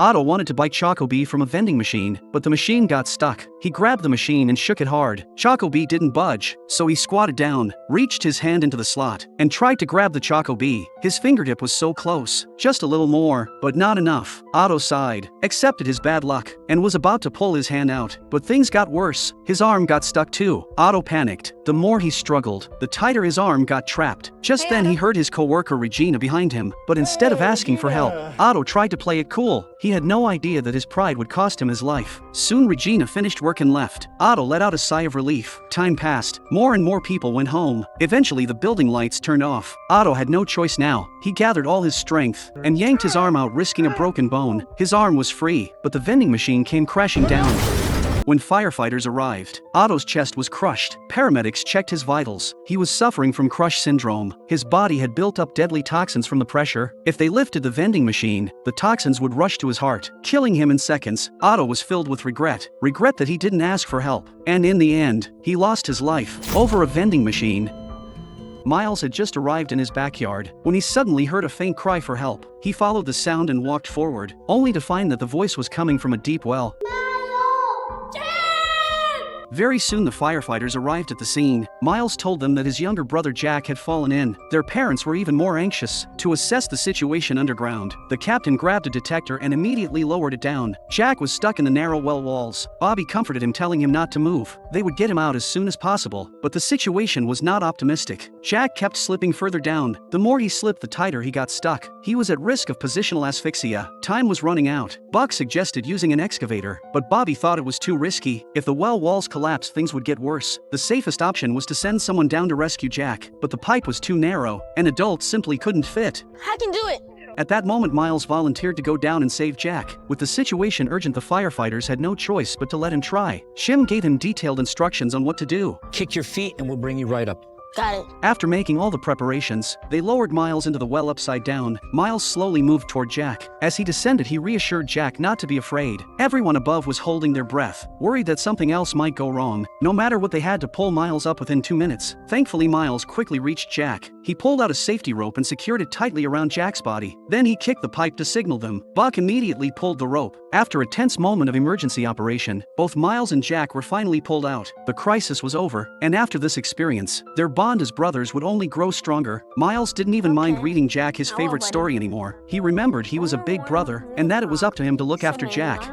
Otto wanted to buy Chocobee from a vending machine, but the machine got stuck. He grabbed the machine and shook it hard. Chocobee didn't budge, so he squatted down, reached his hand into the slot, and tried to grab the Chocobee. His fingertip was so close. Just a little more, but not enough. Otto sighed, accepted his bad luck, and was about to pull his hand out, but things got worse. His arm got stuck too. Otto panicked. The more he struggled, the tighter his arm got trapped. Just then he heard his coworker Regina behind him, but instead of asking for help, Otto tried to play it cool. He had no idea that his pride would cost him his life. Soon Regina finished work and left. Otto let out a sigh of relief. Time passed. More and more people went home. Eventually the building lights turned off. Otto had no choice now. He gathered all his strength and yanked his arm out, risking a broken bone. His arm was free, but the vending machine came crashing down. When firefighters arrived, Otto's chest was crushed. Paramedics checked his vitals. He was suffering from crush syndrome. His body had built up deadly toxins from the pressure. If they lifted the vending machine, the toxins would rush to his heart, killing him in seconds. Otto was filled with regret. Regret that he didn't ask for help. And in the end, he lost his life over a vending machine. Miles had just arrived in his backyard when he suddenly heard a faint cry for help. He followed the sound and walked forward, only to find that the voice was coming from a deep well. Very soon the firefighters arrived at the scene. Miles told them that his younger brother Jack had fallen in. Their parents were even more anxious to assess the situation underground. The captain grabbed a detector and immediately lowered it down. Jack was stuck in the narrow well walls. Bobby comforted him, telling him not to move. They would get him out as soon as possible, but the situation was not optimistic. Jack kept slipping further down. The more he slipped, the tighter he got stuck. He was at risk of positional asphyxia. Time was running out. Buck suggested using an excavator, but Bobby thought it was too risky. If the well walls collapsed, things would get worse. The safest option was to send someone down to rescue Jack, but the pipe was too narrow. An adult simply couldn't fit. I can do it! At that moment, Miles volunteered to go down and save Jack. With the situation urgent, the firefighters had no choice but to let him try. Shim gave him detailed instructions on what to do. Kick your feet and we'll bring you right up. Got it. After making all the preparations, they lowered Miles into the well upside down. Miles slowly moved toward Jack. As he descended, he reassured Jack not to be afraid. Everyone above was holding their breath, worried that something else might go wrong. No matter what, they had to pull Miles up within 2 minutes. Thankfully, Miles quickly reached Jack. He pulled out a safety rope and secured it tightly around Jack's body. Then he kicked the pipe to signal them. Buck immediately pulled the rope. After a tense moment of emergency operation, both Miles and Jack were finally pulled out. The crisis was over, and after this experience, their bond as brothers would only grow stronger. Miles didn't even mind reading Jack his favorite story anymore. He remembered he was a big brother, and that it was up to him to look after Jack.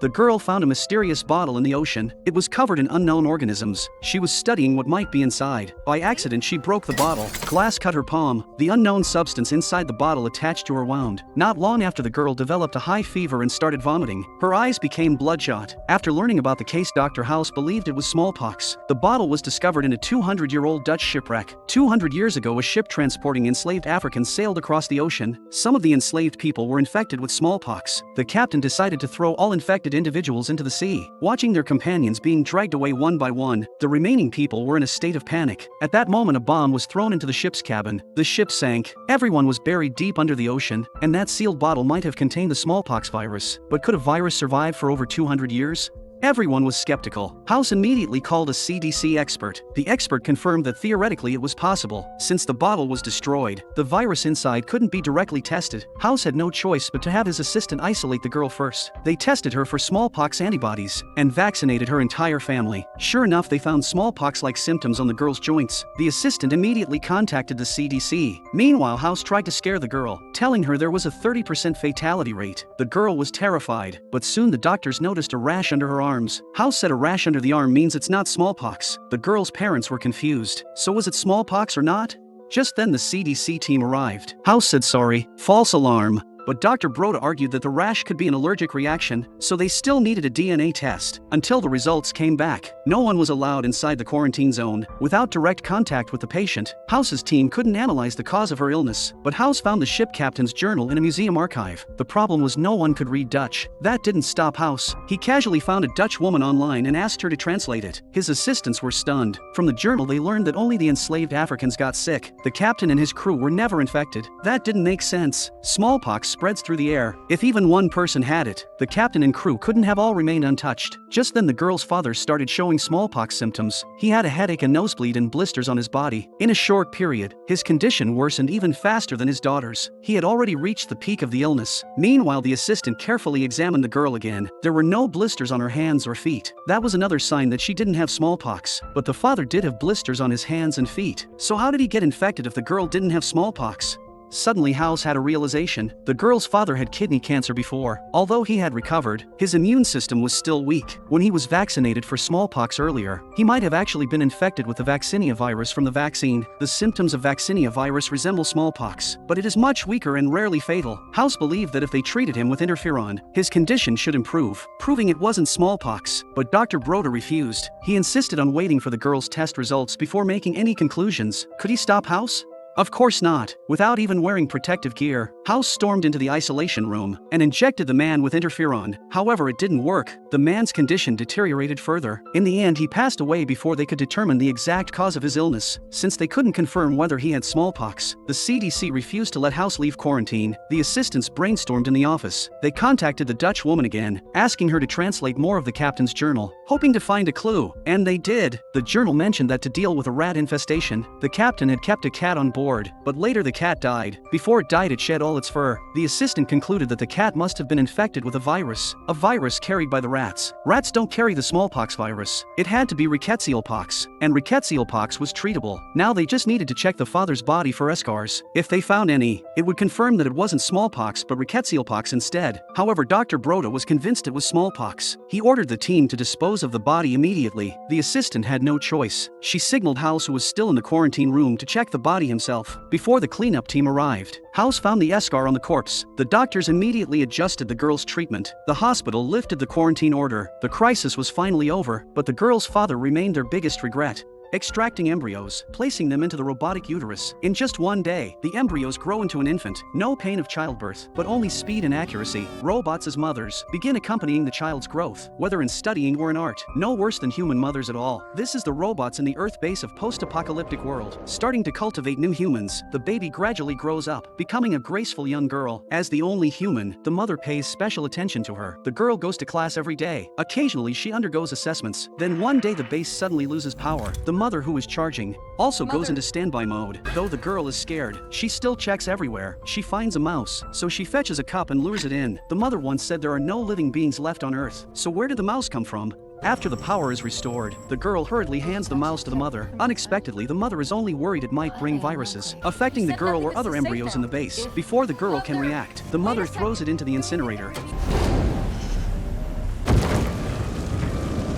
The girl found a mysterious bottle in the ocean. It was covered in unknown organisms. She was studying what might be inside. By accident, she broke the bottle. Glass cut her palm. The unknown substance inside the bottle attached to her wound. Not long after, the girl developed a high fever and started vomiting. Her eyes became bloodshot. After learning about the case, Dr. House believed it was smallpox. The bottle was discovered in a 200-year-old Dutch shipwreck. 200 years ago, a ship transporting enslaved Africans sailed across the ocean. Some of the enslaved people were infected with smallpox. The captain decided to throw all infected individuals into the sea. Watching their companions being dragged away one by one, the remaining people were in a state of panic. At that moment, a bomb was thrown into the ship's cabin. The ship sank. Everyone was buried deep under the ocean, and that sealed bottle might have contained the smallpox virus. But could a virus survive for over 200 years? Everyone was skeptical. House immediately called a CDC expert. The expert confirmed that theoretically it was possible. Since the bottle was destroyed, the virus inside couldn't be directly tested. House had no choice but to have his assistant isolate the girl first. They tested her for smallpox antibodies and vaccinated her entire family. Sure enough, they found smallpox-like symptoms on the girl's joints. The assistant immediately contacted the CDC. Meanwhile, House tried to scare the girl, telling her there was a 30% fatality rate. The girl was terrified, but soon the doctors noticed a rash under her arms. House said a rash under the arm means it's not smallpox. The girl's parents were confused. So was it smallpox or not? Just then the CDC team arrived. House said sorry, false alarm. But Dr. Broda argued that the rash could be an allergic reaction, so they still needed a DNA test. Until the results came back, no one was allowed inside the quarantine zone without direct contact with the patient. House's team couldn't analyze the cause of her illness, but House found the ship captain's journal in a museum archive. The problem was no one could read Dutch. That didn't stop House. He casually found a Dutch woman online and asked her to translate it. His assistants were stunned. From the journal, they learned that only the enslaved Africans got sick. The captain and his crew were never infected. That didn't make sense. Smallpox spreads through the air. If even one person had it, the captain and crew couldn't have all remained untouched. Just then the girl's father started showing smallpox symptoms. He had a headache, a nosebleed, and blisters on his body. In a short period, his condition worsened even faster than his daughter's. He had already reached the peak of the illness. Meanwhile, the assistant carefully examined the girl again. There were no blisters on her hands or feet. That was another sign that she didn't have smallpox. But the father did have blisters on his hands and feet. So how did he get infected if the girl didn't have smallpox? Suddenly House had a realization. The girl's father had kidney cancer before. Although he had recovered, his immune system was still weak. When he was vaccinated for smallpox earlier, he might have actually been infected with the vaccinia virus from the vaccine. The symptoms of vaccinia virus resemble smallpox, but it is much weaker and rarely fatal. House believed that if they treated him with interferon, his condition should improve, proving it wasn't smallpox. But Dr. Broda refused. He insisted on waiting for the girl's test results before making any conclusions. Could he stop House? Of course not. Without even wearing protective gear, House stormed into the isolation room and injected the man with interferon. However, it didn't work. The man's condition deteriorated further. In the end, he passed away before they could determine the exact cause of his illness. Since they couldn't confirm whether he had smallpox, the CDC refused to let House leave quarantine. The assistants brainstormed in the office. They contacted the Dutch woman again, asking her to translate more of the captain's journal, hoping to find a clue. And they did. The journal mentioned that to deal with a rat infestation, the captain had kept a cat on board. But later the cat died. Before it died, it shed all its fur. The assistant concluded that the cat must have been infected with a virus carried by the rats. Rats don't carry the smallpox virus. It had to be rickettsial pox, and rickettsial pox was treatable. Now they just needed to check the father's body for scars. If they found any, it would confirm that it wasn't smallpox but rickettsial pox instead. However, Dr. Broda was convinced it was smallpox. He ordered the team to dispose of the body immediately. The assistant had no choice. She signaled House, who was still in the quarantine room, to check the body himself. Before the cleanup team arrived, House found the scar on the corpse. The doctors immediately adjusted the girl's treatment. The hospital lifted the quarantine order. The crisis was finally over, but the girl's father remained their biggest regret. Extracting embryos, placing them into the robotic uterus. In just one day, the embryos grow into an infant. No pain of childbirth, but only speed and accuracy. Robots as mothers begin accompanying the child's growth, whether in studying or in art. No worse than human mothers at all. This is the robots in the Earth base of post-apocalyptic world. Starting to cultivate new humans, the baby gradually grows up, becoming a graceful young girl. As the only human, the mother pays special attention to her. The girl goes to class every day. Occasionally she undergoes assessments. Then one day the base suddenly loses power. The mother, who is charging, also goes into standby mode. Though the girl is scared, she still checks everywhere. She finds a mouse, so she fetches a cup and lures it in. The mother once said there are no living beings left on Earth. So where did the mouse come from? After the power is restored, the girl hurriedly hands the mouse to the mother. Unexpectedly, the mother is only worried it might bring viruses, affecting the girl or other embryos in the base. Before the girl can react, the mother throws it into the incinerator.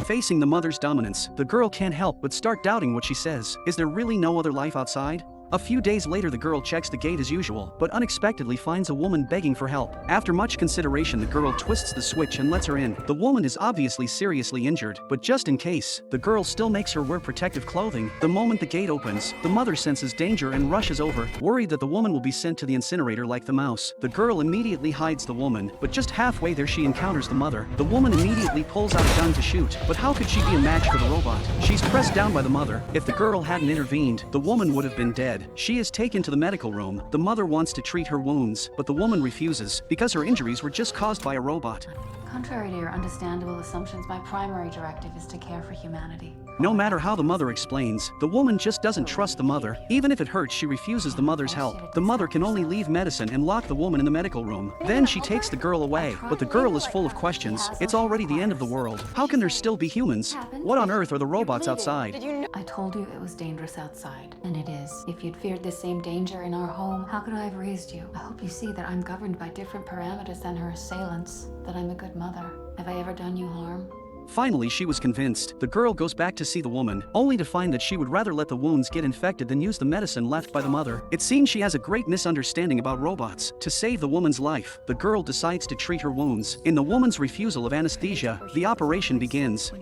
Facing the mother's dominance, the girl can't help but start doubting what she says. Is there really no other life outside? A few days later, the girl checks the gate as usual, but unexpectedly finds a woman begging for help. After much consideration, the girl twists the switch and lets her in. The woman is obviously seriously injured, but just in case, the girl still makes her wear protective clothing. The moment the gate opens, the mother senses danger and rushes over, worried that the woman will be sent to the incinerator like the mouse. The girl immediately hides the woman, but just halfway there she encounters the mother. The woman immediately pulls out a gun to shoot, but how could she be a match for the robot? She's pressed down by the mother. If the girl hadn't intervened, the woman would have been dead. She is taken to the medical room. The mother wants to treat her wounds, but the woman refuses because her injuries were just caused by a robot. Contrary to your understandable assumptions, my primary directive is to care for humanity. No matter how the mother explains, the woman just doesn't trust the mother. Even if it hurts, she refuses the mother's help. The mother can only leave medicine and lock the woman in the medical room. Then she takes the girl away, but the girl is full of questions. It's already the end of the world. How can there still be humans? What on earth are the robots outside? I told you it was dangerous outside, and it is. If you'd feared the same danger in our home, how could I have raised you? I hope you see that I'm governed by different parameters than her assailants, that I'm a good mother. Have I ever done you harm? Finally, she was convinced. The girl goes back to see the woman, only to find that she would rather let the wounds get infected than use the medicine left by the mother. It seems she has a great misunderstanding about robots. To save the woman's life, the girl decides to treat her wounds. In the woman's refusal of anesthesia, the operation begins.